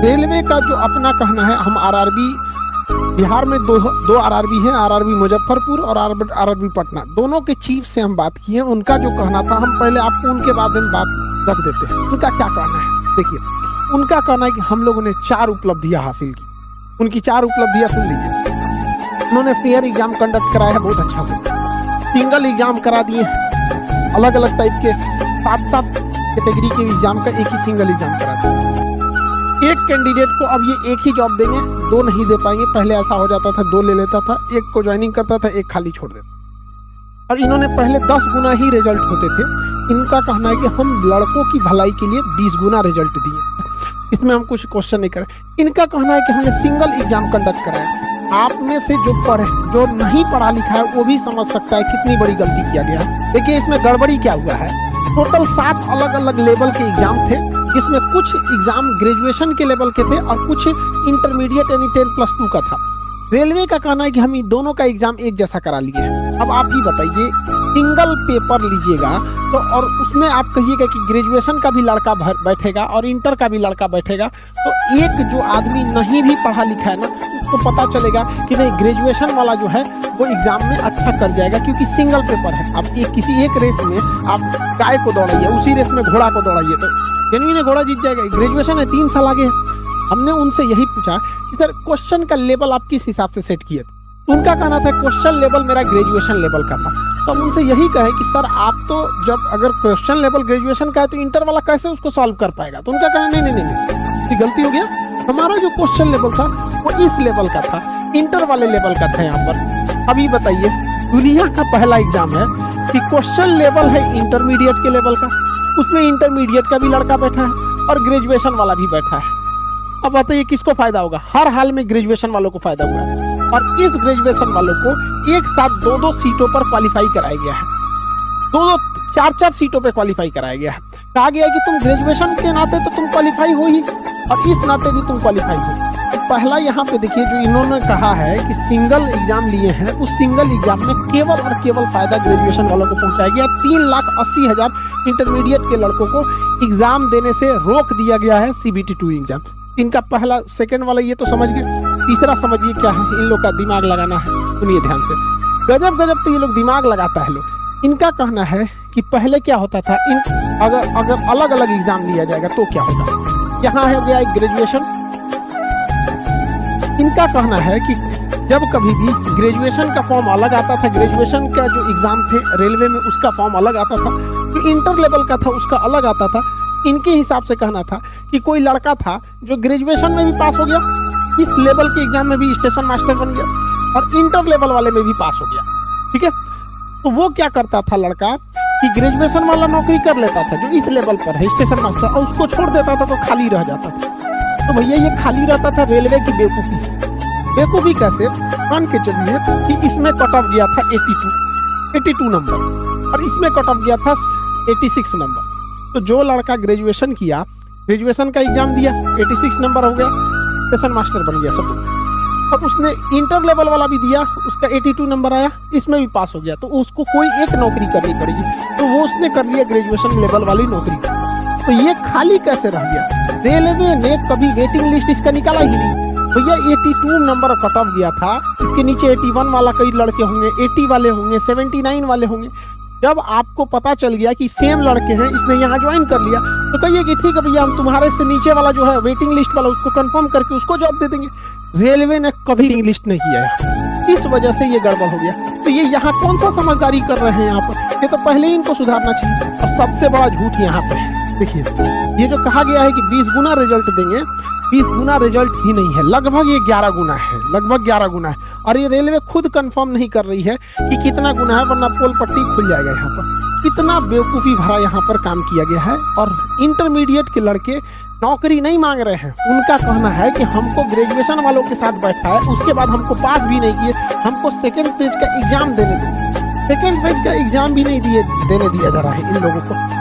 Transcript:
Railway का जो अपना कहना है, हम आरआरबी बिहार में दो आरआरबी हैं, आरआरबी मुजफ्फरपुर और आरआरबी पटना, दोनों के चीफ से हम बात किए। उनका जो कहना था, हम पहले आपको उनके बारे में बात रख देते हैं। उनका क्या कहना है देखिए। उनका कहना है कि हम लोगों ने 4 उपलब्धियां हासिल की। उनकी 4 उपलब्धियां सुन लीजिए। उन्होंने फेयर एग्जाम कंडक्ट कराया है बहुत अच्छा से, सिंगल एग्जाम करा दिए, अलग अलग टाइप के 7-7 कैटेगरी के एग्जाम का एक ही सिंगल एग्जाम करा दिया। एक कैंडिडेट को अब ये एक ही जॉब देंगे, 2 नहीं दे पाएंगे। पहले ऐसा हो जाता था, 2 ले लेता था, एक को ज्वाइनिंग करता था, एक खाली छोड़ देता। और इन्होंने पहले 10 गुना ही रिजल्ट होते थे। इनका कहना है कि हम लड़कों की भलाई के लिए 20 गुना रिजल्ट दिए, इसमें हम कुछ क्वेश्चन नहीं करें। इनका कहना है कि हमने सिंगल एग्जाम कंडक्ट कराया। आप में से जो नहीं पढ़ा लिखा है वो भी समझ सकता है कितनी बड़ी गलती किया गया है। देखिए इसमें गड़बड़ी क्या हुआ है। टोटल 7 अलग अलग लेवल के एग्जाम थे, जिसमें कुछ एग्जाम ग्रेजुएशन के लेवल के थे और कुछ इंटरमीडिएट यानी 10+2 का था। रेलवे का कहना है कि हम इन दोनों का एग्जाम एक जैसा करा लिए हैं। अब आप ही बताइए, सिंगल पेपर लीजिएगा तो और उसमें आप कहिएगा कि ग्रेजुएशन का भी लड़का बैठेगा और इंटर का भी लड़का बैठेगा, तो एक जो आदमी नहीं भी पढ़ा लिखा है ना, उसको पता चलेगा कि नहीं ग्रेजुएशन वाला जो है वो एग्जाम में अच्छा कर जाएगा, क्योंकि सिंगल पेपर है। अब किसी एक रेस में आप गाय को दौड़ाइए, उसी रेस में घोड़ा को दौड़ाइए तो जेन्युइन घोड़ा जीत जाएगा। ग्रेजुएशन है, 3 साल आगे। हमने उनसे यही पूछा कि सर क्वेश्चन का लेवल आप किस हिसाब से सेट किए? तो उनका कहना था क्वेश्चन लेवल मेरा ग्रेजुएशन लेवल का था। तो हम उनसे यही कहे कि सर आप तो जब अगर क्वेश्चन लेवल ग्रेजुएशन का है तो इंटर वाला कैसे उसको सॉल्व कर पाएगा? तो उनका कहना नहीं, गलती हो गया। हमारा जो क्वेश्चन लेवल था वो इस लेवल का था, इंटर वाले लेवल का था यहाँ पर। अभी बताइए, दुनिया का पहला एग्जाम है कि क्वेश्चन लेवल है इंटरमीडिएट के लेवल का, उसमें इंटरमीडिएट का भी लड़का बैठा है और ग्रेजुएशन वाला भी बैठा है। अब बताइए किसको फायदा होगा? हर हाल में ग्रेजुएशन वालों को फायदा हुआ है। और इस ग्रेजुएशन वालों को एक साथ 2-2 सीटों पर क्वालिफाई कराया गया है, 2-2 4-4 सीटों पर क्वालिफाई कराया गया है। कहा गया है कि तुम ग्रेजुएशन के नाते तो तुम क्वालिफाई हो ही, और इस नाते भी तुम क्वालिफाई हो। तो पहला यहाँ पे देखिए जो इन्होंने कहा है कि सिंगल एग्जाम लिए हैं, उस सिंगल एग्जाम में केवल और केवल फायदा ग्रेजुएशन वालों को पहुंचाया गया। 3,80,000 इंटरमीडिएट के लड़कों को एग्जाम देने से रोक दिया गया है CBT 2 एग्जाम। इनका पहला, सेकंड वाला ये तो समझ गए। तीसरा समझिए क्या है, इन लोग का दिमाग लगाना है। सुनिए ध्यान से, गजब तो ये लोग दिमाग लगाता है लोग। इनका कहना है कि पहले क्या होता था, अगर अलग अलग एग्जाम लिया जाएगा तो क्या होगा। यहाँ हो गया एक ग्रेजुएशन। इनका कहना है कि जब कभी भी ग्रेजुएशन का फॉर्म अलग आता था, ग्रेजुएशन का जो एग्जाम थे रेलवे में उसका फॉर्म अलग आता था, कि इंटर लेवल का था उसका अलग आता था। इनके हिसाब से कहना था कि कोई लड़का था जो ग्रेजुएशन में भी पास हो गया, इस लेवल के एग्जाम में भी स्टेशन मास्टर बन गया, और इंटर लेवल वाले में भी पास हो गया। ठीक है, तो वो क्या करता था लड़का कि ग्रेजुएशन वाला नौकरी कर लेता था जो इस लेवल पर है स्टेशन मास्टर, और उसको छोड़ देता था तो खाली रह जाता था। तो भैया ये खाली रहता था रेलवे की बेवकूफ़ी से। बेवकूफ़ी कैसे? मान के चलिए कि इसमें कट ऑफ गया था 82 नंबर, और इसमें कट ऑफ गया था 86 नंबर। तो जो लड़का ग्रेजुएशन किया, ग्रेजुएशन का एग्जाम दिया, 86 नंबर हो गया, स्टेशन मास्टर बन गया सब। और उसने इंटर लेवल वाला भी दिया, उसका 82 नंबर आया, इसमें भी पास हो गया, तो उसको कोई एक नौकरी करनी पड़ेगी, तो वो उसने कर लिया ग्रेजुएशन लेवल वाली नौकरी। तो ये खाली कैसे रह गया? रेलवे ने कभी वेटिंग लिस्ट इसका निकाला ही नहीं। भैया 82 नंबर कट ऑफ गया था, इसके नीचे 81 वाला कई लड़के होंगे, 80 वाले होंगे, 79 वाले होंगे। जब आपको पता चल गया कि सेम लड़के हैं, इसने यहाँ ज्वाइन कर लिया, तो कहिए कि ठीक है भैया हम तुम्हारे से नीचे वाला जो है वेटिंग लिस्ट वाला उसको कंफर्म करके उसको जॉब दे देंगे। रेलवे ने कभी वेटिंग लिस्ट नहीं किया है, इस वजह से ये गड़बड़ हो गया। तो ये यहाँ कौन सा समझदारी कर रहे हैं यहाँ पर? ये तो पहले ही इनको सुधारना चाहिए। और सबसे बड़ा झूठ यहाँ पे है, देखिए ये जो कहा गया है कि 20 गुना रिजल्ट देंगे, 20 गुना रिजल्ट ही नहीं है, लगभग ये 11 गुना है, लगभग 11 गुना है। और ये रेलवे खुद कंफर्म नहीं कर रही है कि कितना गुना है, वरना पोल पट्टी खुल जाएगा यहाँ पर। कितना बेवकूफ़ी भरा यहाँ पर काम किया गया है। और इंटरमीडिएट के लड़के नौकरी नहीं मांग रहे हैं। उनका कहना है कि हमको ग्रेजुएशन वालों के साथ बैठा है, उसके बाद हमको पास भी नहीं किए, हमको सेकेंड फेज का एग्जाम देने दो। सेकेंड फेज का एग्जाम भी नहीं देने दिया जा रहा है इन लोगों को।